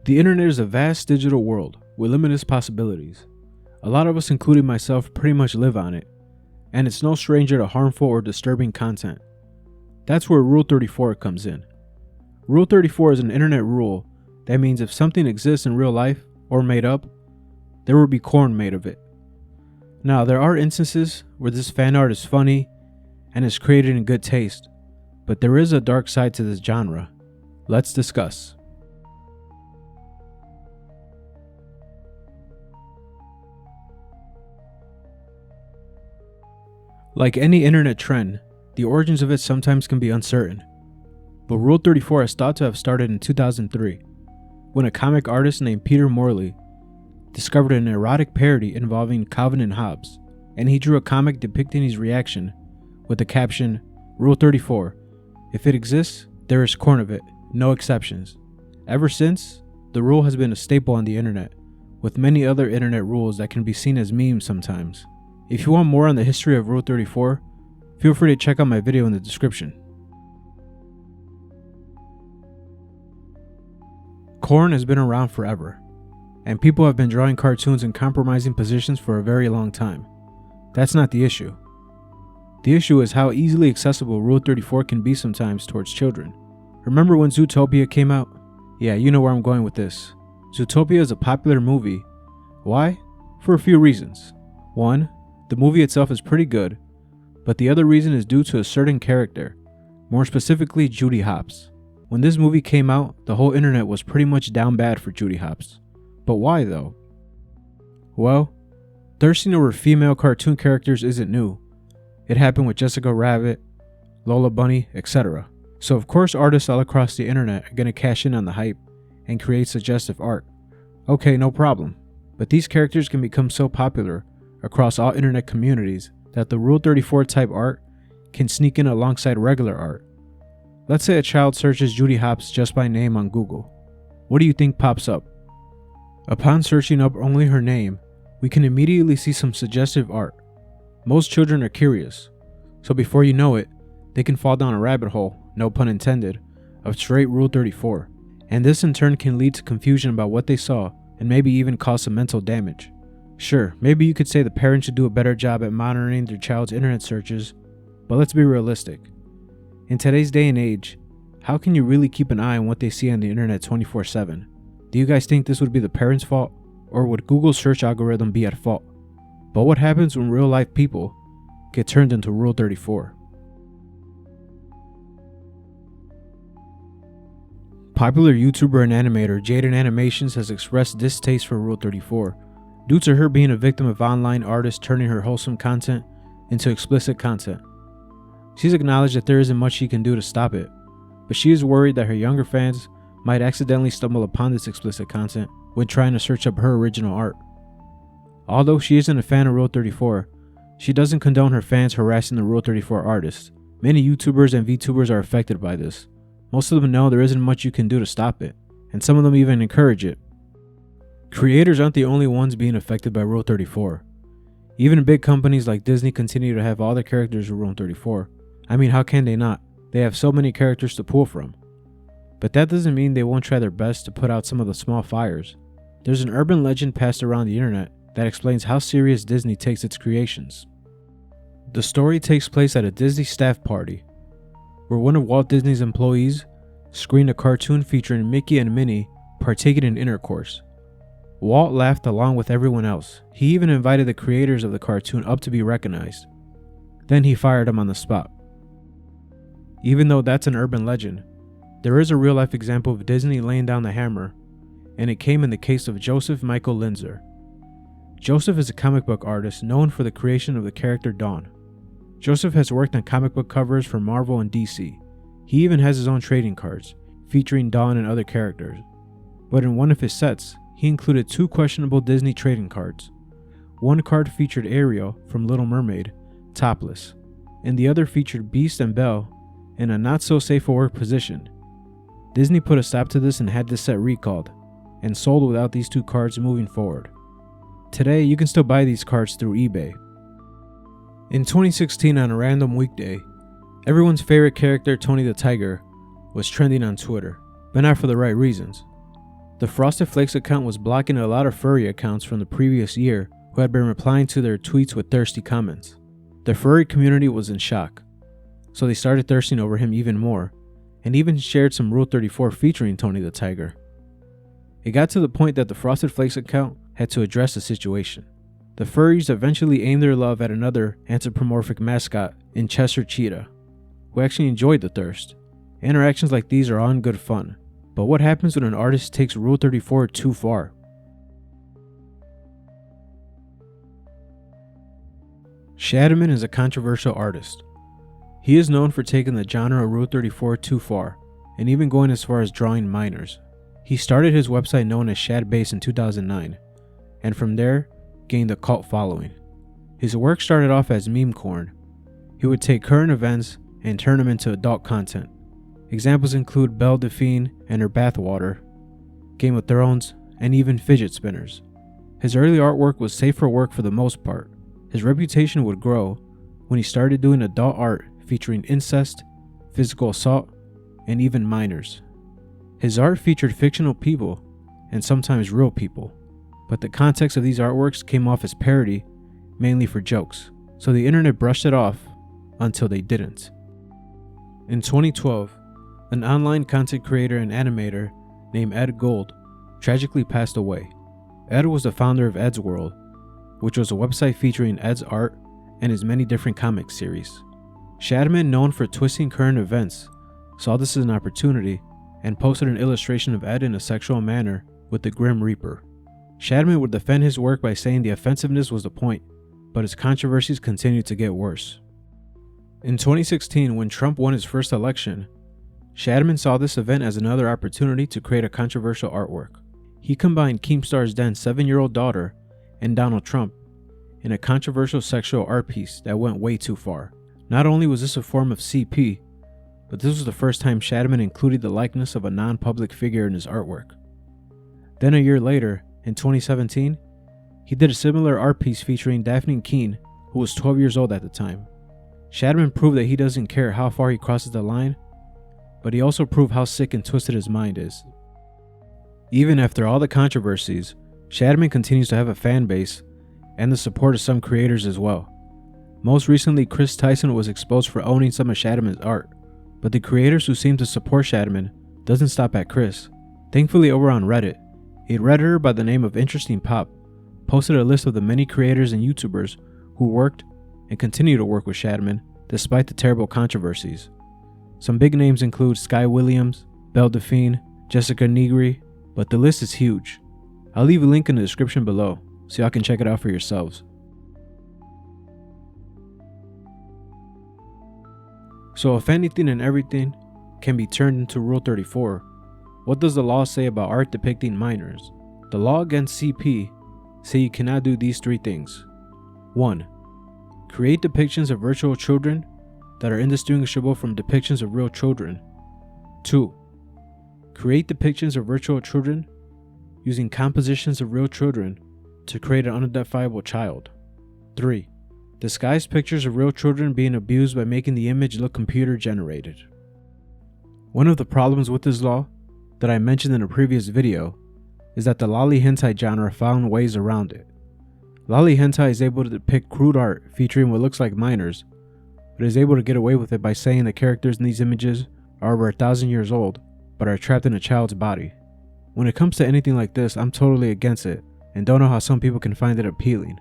The internet is a vast digital world with limitless possibilities. A lot of us, including myself, pretty much live on it, and it's no stranger to harmful or disturbing content. That's where Rule 34 comes in. Rule 34 is an internet rule that means if something exists in real life or made up, there will be corn made of it. Now, there are instances where this fan art is funny and is created in good taste, but there is a dark side to this genre. Let's discuss. Like any internet trend, the origins of it sometimes can be uncertain, but Rule 34 is thought to have started in 2003, when a comic artist named Peter Morley discovered an erotic parody involving Calvin and Hobbes, and he drew a comic depicting his reaction with the caption, "Rule 34, if it exists, there is corn of it, no exceptions." Ever since, the rule has been a staple on the internet, with many other internet rules that can be seen as memes sometimes. If you want more on the history of Rule 34, feel free to check out my video in the description. Corn has been around forever, and people have been drawing cartoons in compromising positions for a very long time. That's not the issue. The issue is how easily accessible Rule 34 can be sometimes towards children. Remember when Zootopia came out? Yeah, you know where I'm going with this. Zootopia is a popular movie. Why? For a few reasons. One, the movie itself is pretty good, but the other reason is due to a certain character, more specifically Judy Hopps. When this movie came out, the whole internet was pretty much down bad for Judy Hopps. But why though? Well, thirsting over female cartoon characters isn't new. It happened with Jessica Rabbit, Lola Bunny, etc. So of course artists all across the internet are gonna cash in on the hype and create suggestive art. Okay, no problem. But these characters can become so popular across all internet communities that the Rule 34 type art can sneak in alongside regular art. Let's say a child searches Judy Hopps just by name on Google. What do you think pops up? Upon searching up only her name, we can immediately see some suggestive art. Most children are curious, so before you know it, they can fall down a rabbit hole, no pun intended, of straight Rule 34, and this in turn can lead to confusion about what they saw and maybe even cause some mental damage. Sure, maybe you could say the parents should do a better job at monitoring their child's internet searches, but let's be realistic. In today's day and age, how can you really keep an eye on what they see on the internet 24/7? Do you guys think this would be the parents' fault, or would Google's search algorithm be at fault? But what happens when real life people get turned into Rule 34? Popular YouTuber and animator Jaden Animations has expressed distaste for Rule 34 due to her being a victim of online artists turning her wholesome content into explicit content. She's acknowledged that there isn't much she can do to stop it, but she is worried that her younger fans might accidentally stumble upon this explicit content when trying to search up her original art. Although she isn't a fan of Rule 34, she doesn't condone her fans harassing the Rule 34 artists. Many YouTubers and VTubers are affected by this. Most of them know there isn't much you can do to stop it, and some of them even encourage it. Creators aren't the only ones being affected by Rule 34. Even big companies like Disney continue to have all their characters Rule 34. I mean, how can they not? They have so many characters to pull from. But that doesn't mean they won't try their best to put out some of the small fires. There's an urban legend passed around the internet that explains how serious Disney takes its creations. The story takes place at a Disney staff party, where one of Walt Disney's employees screened a cartoon featuring Mickey and Minnie partaking in intercourse. Walt laughed along with everyone else. He even invited the creators of the cartoon up to be recognized. Then he fired them on the spot. Even though that's an urban legend, there is a real-life example of Disney laying down the hammer, and it came in the case of Joseph Michael Linzer. Joseph is a comic book artist known for the creation of the character Dawn. Joseph has worked on comic book covers for Marvel and DC. He even has his own trading cards, featuring Dawn and other characters. But in one of his sets, he included two questionable Disney trading cards. One card featured Ariel from Little Mermaid, topless, and the other featured Beast and Belle in a not-so-safe-for-work position. Disney put a stop to this and had this set recalled, and sold without these two cards moving forward. Today, you can still buy these cards through eBay. In 2016, on a random weekday, everyone's favorite character, Tony the Tiger, was trending on Twitter, but not for the right reasons. The Frosted Flakes account was blocking a lot of furry accounts from the previous year who had been replying to their tweets with thirsty comments. The furry community was in shock, so they started thirsting over him even more, and even shared some Rule 34 featuring Tony the Tiger. It got to the point that the Frosted Flakes account had to address the situation. The furries eventually aimed their love at another anthropomorphic mascot in Chester Cheetah, who actually enjoyed the thirst. Interactions like these are all in good fun, but what happens when an artist takes Rule 34 too far? Shadman is a controversial artist. He is known for taking the genre of Rule 34 too far, and even going as far as drawing minors. He started his website known as Shadbase in 2009, and from there, gained a cult following. His work started off as meme corn. He would take current events and turn them into adult content. Examples include Belle Delphine and her bathwater, Game of Thrones, and even fidget spinners. His early artwork was safe for work for the most part. His reputation would grow when he started doing adult art featuring incest, physical assault, and even minors. His art featured fictional people and sometimes real people, but the context of these artworks came off as parody, mainly for jokes, so the internet brushed it off until they didn't. In 2012, an online content creator and animator named Ed Gold tragically passed away. Ed was the founder of Ed's World, which was a website featuring Ed's art and his many different comic series. Shadman, known for twisting current events, saw this as an opportunity and posted an illustration of Ed in a sexual manner with the Grim Reaper. Shadman would defend his work by saying the offensiveness was the point, but his controversies continued to get worse. In 2016, when Trump won his first election, Shadman saw this event as another opportunity to create a controversial artwork. He combined Keemstar's then 7-year-old daughter and Donald Trump in a controversial sexual art piece that went way too far. Not only was this a form of CP, but this was the first time Shadman included the likeness of a non-public figure in his artwork. Then a year later, in 2017, he did a similar art piece featuring Daphne Keene, who was 12 years old at the time. Shadman proved that he doesn't care how far he crosses the line, but he also proved how sick and twisted his mind is. Even after all the controversies, Shadman continues to have a fan base and the support of some creators as well. Most recently, Chris Tyson was exposed for owning some of Shadman's art, but the creators who seem to support Shadman doesn't stop at Chris. Thankfully, over on Reddit, a Redditor by the name of Interesting Pop posted a list of the many creators and YouTubers who worked and continue to work with Shadman despite the terrible controversies. Some big names include Sky Williams, Belle Delphine, Jessica Negri, but the list is huge. I'll leave a link in the description below so y'all can check it out for yourselves. So if anything and everything can be turned into Rule 34, what does the law say about art depicting minors? The law against CP say you cannot do these 3 things. 1. Create depictions of virtual children that are indistinguishable from depictions of real children. 2. Create depictions of virtual children using compositions of real children to create an unidentifiable child. 3. Disguise pictures of real children being abused by making the image look computer generated. One of the problems with this law that I mentioned in a previous video is that the lolly hentai genre found ways around it. Lolly hentai is able to depict crude art featuring what looks like minors, but is able to get away with it by saying the characters in these images are over 1,000 years old, but are trapped in a child's body. When it comes to anything like this, I'm totally against it, and don't know how some people can find it appealing.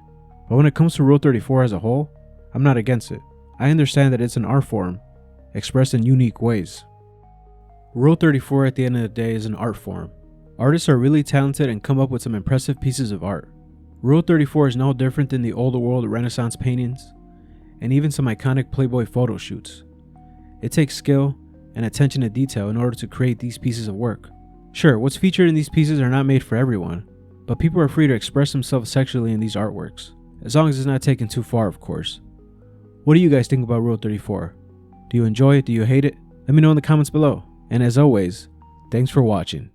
But when it comes to Rule 34 as a whole, I'm not against it. I understand that it's an art form, expressed in unique ways. Rule 34 at the end of the day is an art form. Artists are really talented and come up with some impressive pieces of art. Rule 34 is no different than the old world Renaissance paintings, and even some iconic Playboy photo shoots. It takes skill and attention to detail in order to create these pieces of work. Sure, what's featured in these pieces are not made for everyone, but people are free to express themselves sexually in these artworks, as long as it's not taken too far, of course. What do you guys think about Rule 34? Do you enjoy it? Do you hate it? Let me know in the comments below. And as always, thanks for watching.